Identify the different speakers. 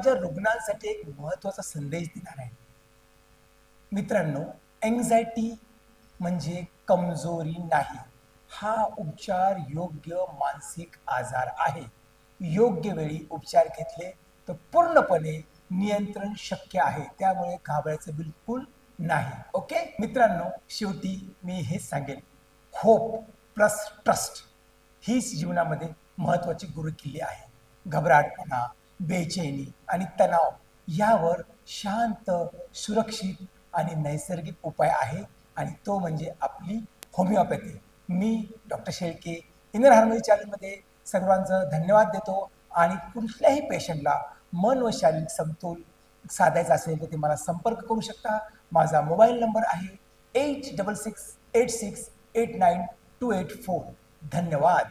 Speaker 1: माझ्या रुग्णांसाठी एक महत्त्वाचा संदेश देणार आहे. मित्रांनो, अँक्झायटी म्हणजे कमजोरी नाही. हा उपचार योग्य मानसिक आजार आहे. योग्य वेळी उपचार घेतले तर पूर्णपणे नियंत्रण शक्य आहे. त्यामुळे घाबरायचं बिलकुल नाही. ओके मित्रांनो, शेवटी मी हेच सांगेन, होप प्लस ट्रस्ट हीच जीवनामध्ये महत्त्वाची गुरुकिल्ली आहे. घबराटपणा, बेचैनी आणि तणाव यावर शांत, सुरक्षित आणि नैसर्गिक उपाय आहे आणि तो म्हणजे आपली होमिओपॅथी. मी डॉक्टर शेळके इनर हार्मनी चॅनलमध्ये सर्वांचं धन्यवाद देतो आणि कुठल्याही पेशंटला मन व शारीरिक समतोल साधायचा असेल तर ते मला संपर्क करू शकता. माझा मोबाईल नंबर आहे 8668689284. धन्यवाद.